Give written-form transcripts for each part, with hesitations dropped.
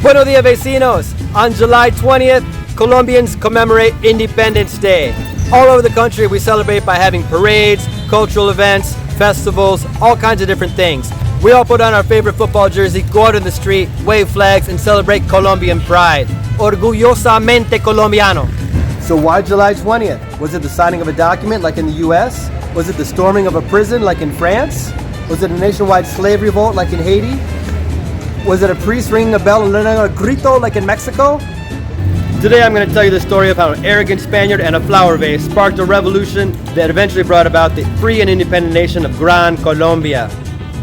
Buenos dias, vecinos! On July 20th, Colombians commemorate Independence Day. All over the country, we celebrate by having parades, cultural events, festivals, all kinds of different things. We all put on our favorite football jersey, go out in the street, wave flags, and celebrate Colombian pride. Orgullosamente colombiano. So why July 20th? Was it the signing of a document like in the US? Was it the storming of a prison like in France? Was it a nationwide slave revolt like in Haiti? Was it a priest ringing a bell and letting out a grito like in Mexico? Today I'm going to tell you the story of how an arrogant Spaniard and a flower vase sparked a revolution that eventually brought about the free and independent nation of Gran Colombia.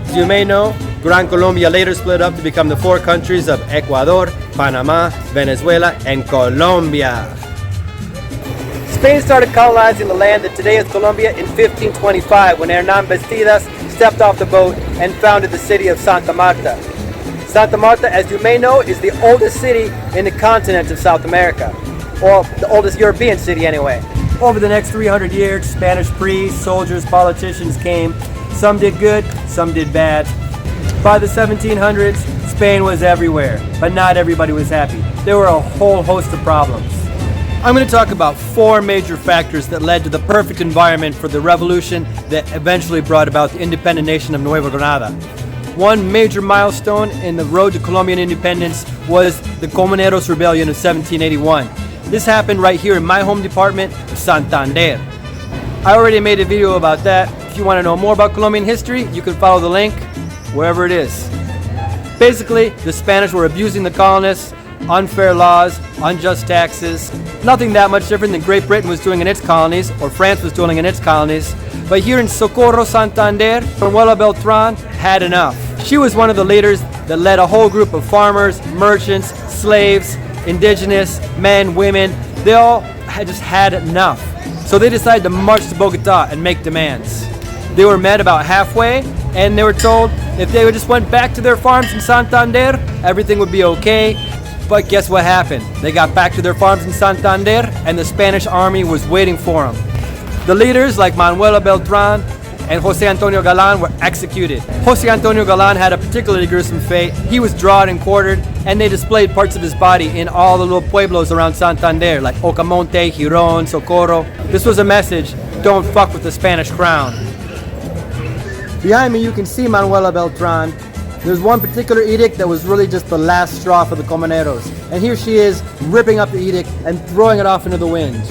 As you may know, Gran Colombia later split up to become the four countries of Ecuador, Panama, Venezuela, and Colombia. Spain started colonizing the land that today is Colombia in 1525 when Hernán Bastidas stepped off the boat and founded the city of Santa Marta. Santa Marta, as you may know, is the oldest city in the continent of South America, or the oldest European city anyway. Over the next 300 years, Spanish priests, soldiers, politicians came. Some did good, some did bad. By the 1700s, Spain was everywhere, but not everybody was happy. There were a whole host of problems. I'm going to talk about four major factors that led to the perfect environment for the revolution that eventually brought about the independent nation of Nueva Granada. One major milestone in the road to Colombian independence was the Comuneros Rebellion of 1781. This happened right here in my home department of Santander. I already made a video about that. If you want to know more about Colombian history, you can follow the link wherever it is. Basically, the Spanish were abusing the colonists, unfair laws, unjust taxes, nothing that much different than Great Britain was doing in its colonies or France was doing in its colonies. But here in Socorro, Santander, Manuela Beltran had enough. She was one of the leaders that led a whole group of farmers, merchants, slaves, indigenous, men, women. They all had just had enough. So they decided to march to Bogota and make demands. They were met about halfway, and they were told if they just went back to their farms in Santander, everything would be okay. But guess what happened? They got back to their farms in Santander, and the Spanish army was waiting for them. The leaders like Manuela Beltran and Jose Antonio Galan were executed. Jose Antonio Galan had a particularly gruesome fate. He was drawn and quartered, and they displayed parts of his body in all the little pueblos around Santander, like Ocamonte, Giron, Socorro. This was a message: don't fuck with the Spanish crown. Behind me you can see Manuela Beltran. There's one particular edict that was really just the last straw for the Comuneros. And here she is, ripping up the edict and throwing it off into the wind.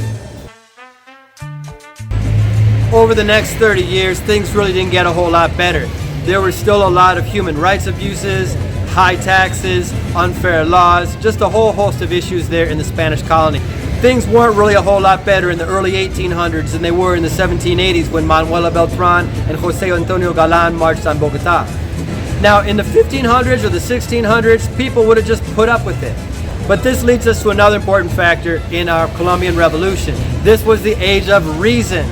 Over the next 30 years, things really didn't get a whole lot better. There were still a lot of human rights abuses, high taxes, unfair laws, just a whole host of issues there in the Spanish colony. Things weren't really a whole lot better in the early 1800s than they were in the 1780s when Manuela Beltran and Jose Antonio Galan marched on Bogota. Now, in the 1500s or the 1600s, people would have just put up with it. But this leads us to another important factor in our Colombian Revolution. This was the age of reason.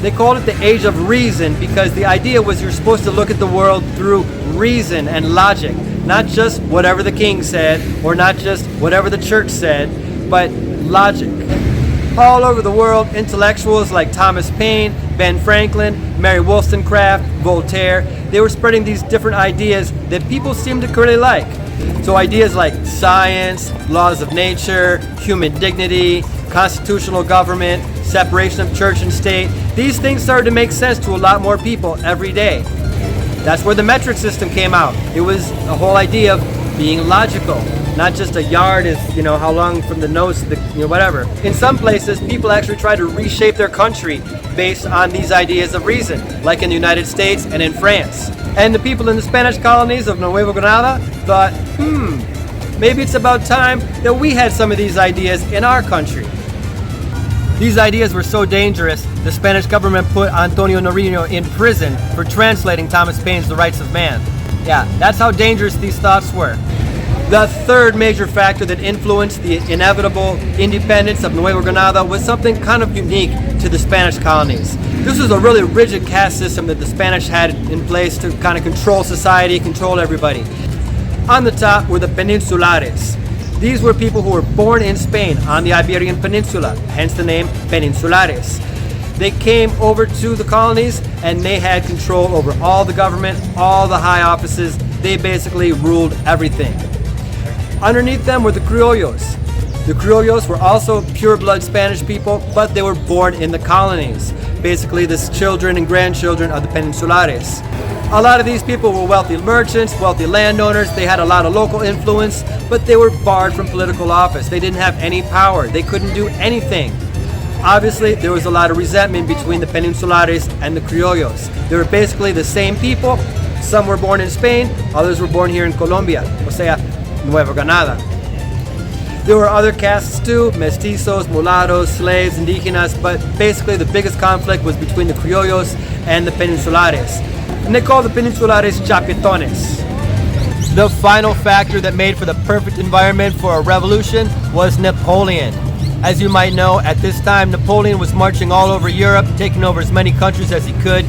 They called it the age of reason because the idea was you're supposed to look at the world through reason and logic, not just whatever the king said or not just whatever the church said, but logic. All over the world, intellectuals like Thomas Paine, Ben Franklin, Mary Wollstonecraft, Voltaire, they were spreading these different ideas that people seemed to really like. So ideas like science, laws of nature, human dignity, constitutional government, separation of church and state, these things started to make sense to a lot more people every day. That's where the metric system came out. It was the whole idea of being logical. Not just a yard is, how long from the nose to the, whatever. In some places, people actually try to reshape their country based on these ideas of reason, like in the United States and in France. And the people in the Spanish colonies of Nueva Granada thought, maybe it's about time that we had some of these ideas in our country. These ideas were so dangerous, the Spanish government put Antonio Nariño in prison for translating Thomas Paine's The Rights of Man. Yeah, that's how dangerous these thoughts were. The third major factor that influenced the inevitable independence of Nueva Granada was something kind of unique to the Spanish colonies. This was a really rigid caste system that the Spanish had in place to kind of control society, control everybody. On the top were the peninsulares. These were people who were born in Spain on the Iberian Peninsula, hence the name peninsulares. They came over to the colonies and they had control over all the government, all the high offices. They basically ruled everything. Underneath them were the criollos. The criollos were also pure-blood Spanish people, but they were born in the colonies. Basically, the children and grandchildren of the peninsulares. A lot of these people were wealthy merchants, wealthy landowners. They had a lot of local influence, but they were barred from political office. They didn't have any power. They couldn't do anything. Obviously, there was a lot of resentment between the peninsulares and the criollos. They were basically the same people. Some were born in Spain, others were born here in Colombia, o sea, Nueva Granada. There were other castes too, mestizos, mulattoes, slaves, indígenas, but basically the biggest conflict was between the criollos and the peninsulares. And they called the peninsulares chapetones. The final factor that made for the perfect environment for a revolution was Napoleon. As you might know, at this time Napoleon was marching all over Europe, taking over as many countries as he could.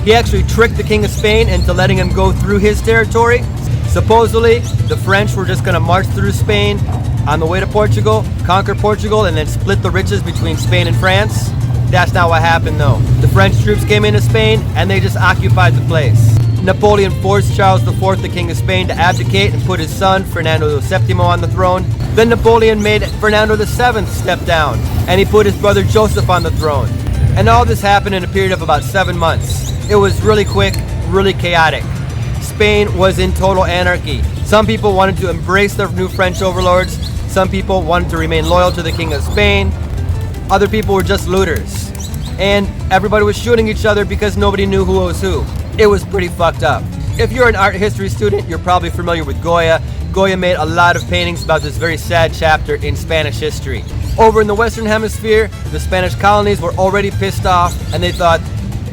He actually tricked the King of Spain into letting him go through his territory. Supposedly, the French were just going to march through Spain on the way to Portugal, conquer Portugal, and then split the riches between Spain and France. That's not what happened though. The French troops came into Spain and they just occupied the place. Napoleon forced Charles IV, the King of Spain, to abdicate and put his son, Fernando VII, on the throne. Then Napoleon made Fernando VII step down, and he put his brother Joseph on the throne. And all this happened in a period of about 7 months. It was really quick, really chaotic. Spain was in total anarchy. Some people wanted to embrace their new French overlords. Some people wanted to remain loyal to the King of Spain. Other people were just looters. And everybody was shooting each other because nobody knew who was who. It was pretty fucked up. If you're an art history student, you're probably familiar with Goya. Goya made a lot of paintings about this very sad chapter in Spanish history. Over in the Western Hemisphere, the Spanish colonies were already pissed off and they thought,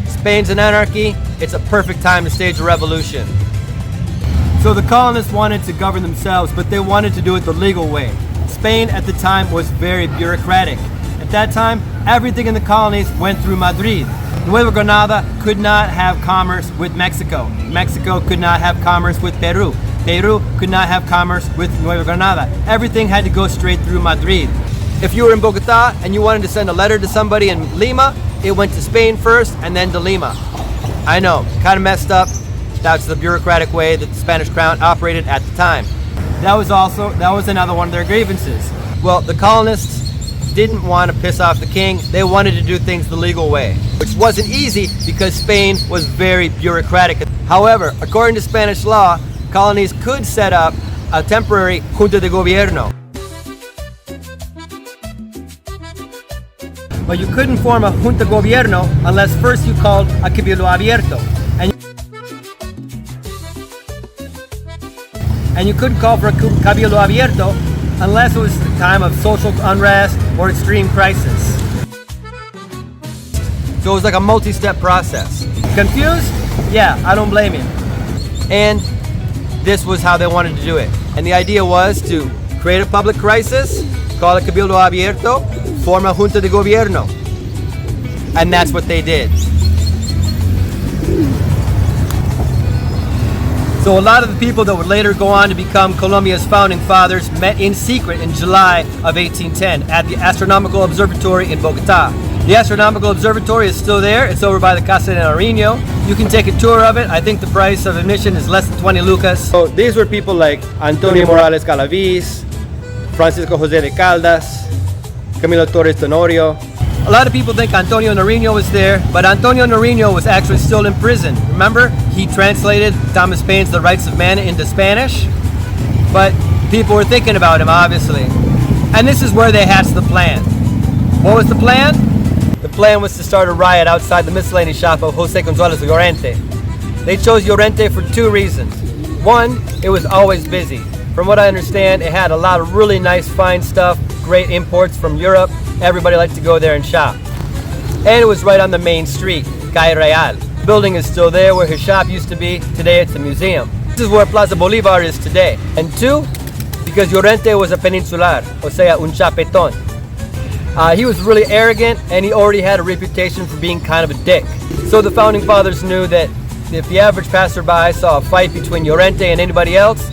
Spain's in anarchy, it's a perfect time to stage a revolution. So the colonists wanted to govern themselves, but they wanted to do it the legal way. Spain at the time was very bureaucratic. At that time, everything in the colonies went through Madrid. Nueva Granada could not have commerce with Mexico. Mexico could not have commerce with Peru. Peru could not have commerce with Nueva Granada. Everything had to go straight through Madrid. If you were in Bogota and you wanted to send a letter to somebody in Lima, it went to Spain first and then to Lima. I know, kind of messed up. That's the bureaucratic way that the Spanish crown operated at the time. That was another one of their grievances. Well, the colonists didn't want to piss off the king. They wanted to do things the legal way, which wasn't easy because Spain was very bureaucratic. However, according to Spanish law, colonies could set up a temporary Junta Gobierno. But you couldn't form a Junta Gobierno unless first you called a Cabildo Abierto. And you couldn't call for a Cabildo Abierto unless it was a time of social unrest or extreme crisis. So it was like a multi-step process. Confused? Yeah, I don't blame you. And this was how they wanted to do it. And the idea was to create a public crisis, call it Cabildo Abierto, form a Junta de Gobierno. And that's what they did. So a lot of the people that would later go on to become Colombia's founding fathers met in secret in July of 1810 at the Astronomical Observatory in Bogota. The Astronomical Observatory is still there. It's over by the Casa de Nariño. You can take a tour of it. I think the price of admission is less than 20 lucas. So these were people like Antonio Morales Galaviz, Francisco José de Caldas, Camilo Torres Tenorio. A lot of people think Antonio Nariño was there, but Antonio Nariño was actually still in prison. Remember, he translated Thomas Paine's The Rights of Man into Spanish, but people were thinking about him, obviously. And this is where they hatched the plan. What was the plan? The plan was to start a riot outside the miscellany shop of José González Llorente. They chose Llorente for 2 reasons. One, it was always busy. From what I understand, it had a lot of really nice, fine stuff, great imports from Europe. Everybody liked to go there and shop. And it was right on the main street, Calle Real. The building is still there where his shop used to be. Today it's a museum. This is where Plaza Bolivar is today. And 2, because Llorente was a peninsular, o sea, un chapetón. He was really arrogant and he already had a reputation for being kind of a dick. So the founding fathers knew that if the average passerby saw a fight between Llorente and anybody else,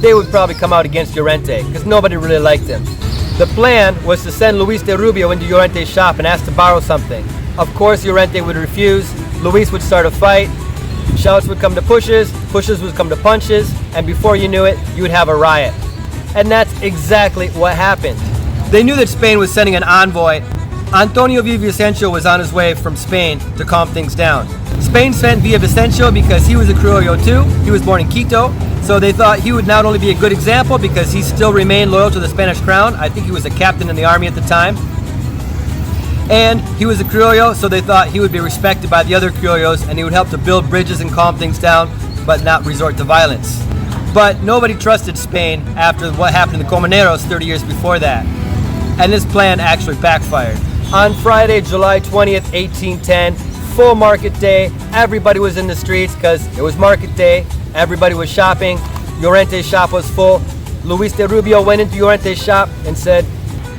they would probably come out against Llorente because nobody really liked him. The plan was to send Luis de Rubio into Llorente's shop and ask to borrow something. Of course, Llorente would refuse. Luis would start a fight. Shouts would come to pushes, pushes would come to punches, and before you knew it, you would have a riot. And that's exactly what happened. They knew that Spain was sending an envoy. Antonio Villavicencio was on his way from Spain to calm things down. Spain sent Villavicencio because he was a Criollo too. He was born in Quito, so they thought he would not only be a good example because he still remained loyal to the Spanish crown. I think he was a captain in the army at the time. And he was a Criollo, so they thought he would be respected by the other Criollos and he would help to build bridges and calm things down, but not resort to violence. But nobody trusted Spain after what happened to the Comuneros 30 years before that. And this plan actually backfired. On Friday, July 20th, 1810, full market day. Everybody was in the streets because it was market day. Everybody was shopping. Llorente's shop was full. Luis de Rubio went into Llorente's shop and said,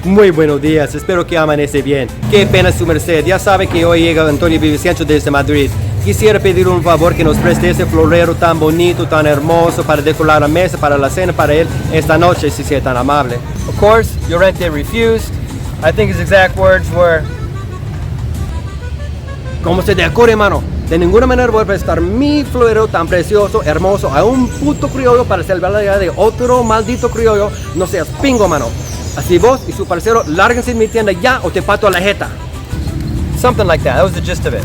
"Muy buenos días, espero que amanece bien. Qué pena su merced, ya sabe que hoy llega Antonio Villavicencio desde Madrid. Quisiera pedir un favor que nos preste ese florero tan bonito, tan hermoso para decorar la mesa para la cena para él esta noche, si sea tan amable." Of course, Llorente refused. I think his exact words were, "¿Cómo se te ocurre, hermano? De ninguna manera voy a prestar mi florero tan precioso, hermoso a un puto criollo para salvar la vida de otro maldito criollo. No seas pingo, mano. Así vos y su parcero lárguense de mi tienda ya o te pato a la jeta." Something like that. That was the gist of it.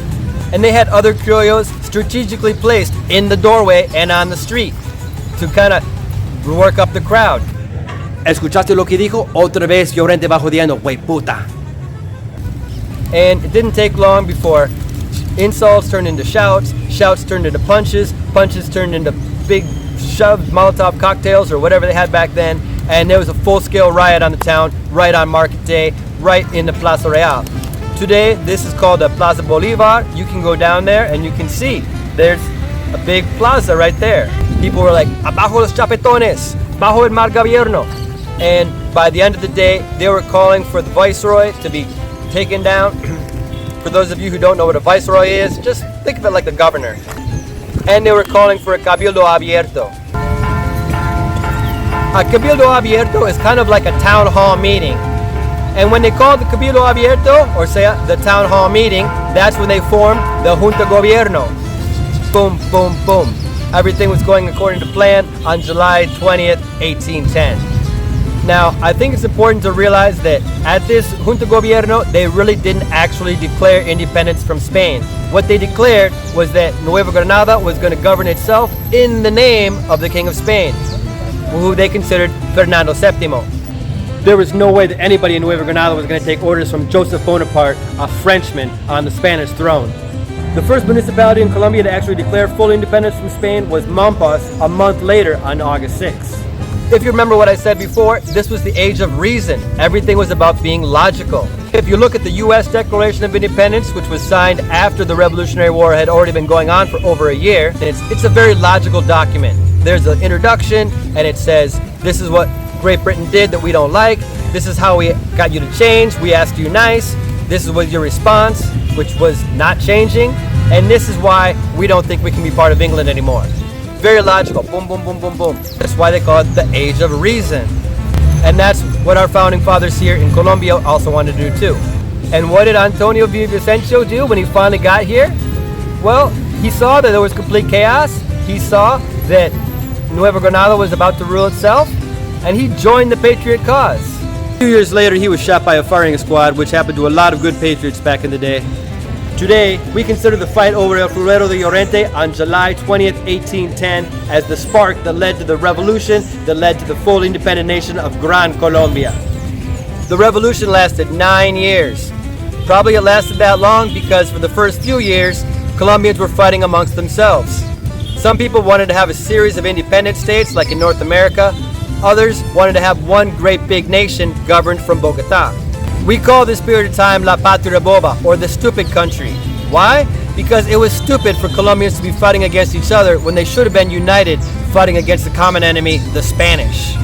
And they had other criollos strategically placed in the doorway and on the street to kind of work up the crowd. ¿Escuchaste lo que dijo? Otra vez Llorente va jodiendo, wey puta. And it didn't take long before insults turned into shouts, shouts turned into punches, punches turned into big shoved Molotov cocktails or whatever they had back then, and there was a full-scale riot on the town right on market day, right in the Plaza Real. Today, this is called the Plaza Bolivar. You can go down there and you can see there's a big plaza right there. People were like, "Abajo los chapetones, bajo el mal gobierno." And by the end of the day, they were calling for the viceroy to be taken down. For those of you who don't know what a viceroy is, just think of it like the governor. And they were calling for a cabildo abierto. A cabildo abierto is kind of like a town hall meeting. And when they called the cabildo abierto, or say the town hall meeting, that's when they formed the Junta Gobierno. Boom, boom, boom. Everything was going according to plan on July 20th, 1810. Now, I think it's important to realize that at this Junta Gobierno, they really didn't actually declare independence from Spain. What they declared was that Nueva Granada was going to govern itself in the name of the King of Spain, who they considered Fernando VII. There was no way that anybody in Nueva Granada was going to take orders from Joseph Bonaparte, a Frenchman, on the Spanish throne. The first municipality in Colombia to actually declare full independence from Spain was Mompas a month later on August 6th. If you remember what I said before, this was the age of reason. Everything was about being logical. If you look at the U.S. Declaration of Independence, which was signed after the Revolutionary War had already been going on for over a year, it's a very logical document. There's an introduction, and it says, this is what Great Britain did that we don't like. This is how we got you to change. We asked you nice. This was your response, which was not changing. And this is why we don't think we can be part of England anymore. Very logical. Boom, boom, boom, boom, boom. That's why they call it the Age of Reason. And that's what our founding fathers here in Colombia also wanted to do too. And what did Antonio Villavicencio do when he finally got here? Well, he saw that there was complete chaos. He saw that Nueva Granada was about to rule itself, and he joined the patriot cause. 2 years later, he was shot by a firing squad, which happened to a lot of good patriots back in the day. Today, we consider the fight over El Florero de Llorente on July 20th, 1810 as the spark that led to the revolution that led to the full independent nation of Gran Colombia. The revolution lasted 9 years. Probably it lasted that long because for the first few years, Colombians were fighting amongst themselves. Some people wanted to have a series of independent states like in North America. Others wanted to have one great big nation governed from Bogota. We call this period of time La Patria Boba, or the stupid country. Why? Because it was stupid for Colombians to be fighting against each other when they should have been united fighting against the common enemy, the Spanish.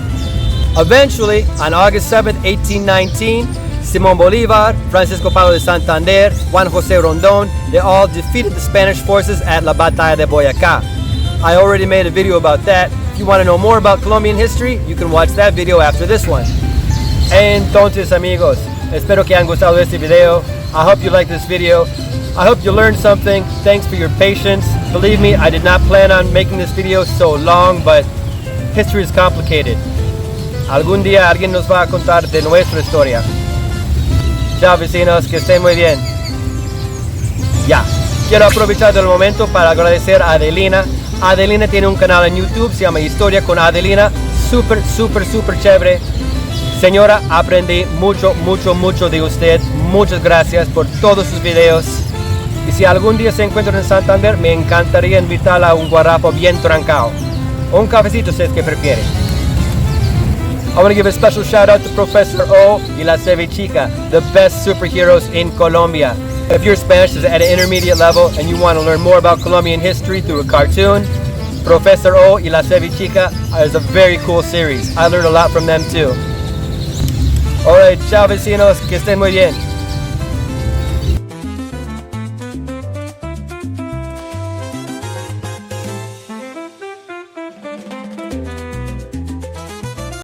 Eventually, on August 7th, 1819, Simón Bolívar, Francisco Palo de Santander, Juan José Rondón, they all defeated the Spanish forces at La Batalla de Boyacá. I already made a video about that. If you want to know more about Colombian history, you can watch that video after this one. Entonces, amigos, espero que hayan gustado de este video. I hope you like this video. I hope you learned something. Thanks for your patience. Believe me, I did not plan on making this video so long, but history is complicated. Algún día alguien nos va a contar de nuestra historia. Chao vecinos, que estén muy bien. Ya, quiero aprovechar el momento para agradecer a Adelina. Adelina tiene un canal en YouTube, se llama Historia con Adelina. Súper chévere. Señora, aprendí mucho de usted. Muchas gracias por todos sus videos. Y si algún día se encuentran en Santander, me encantaría invitarla a un guarapo bien trancado. O un cafecito si es que prefiere. I want to give a special shout out to Professor O y la Cevichica, the best superheroes in Colombia. If your Spanish is at an intermediate level and you want to learn more about Colombian history through a cartoon, Professor O y la Cevichica is a very cool series. I learned a lot from them too. Alright, chao vecinos, que estén muy bien.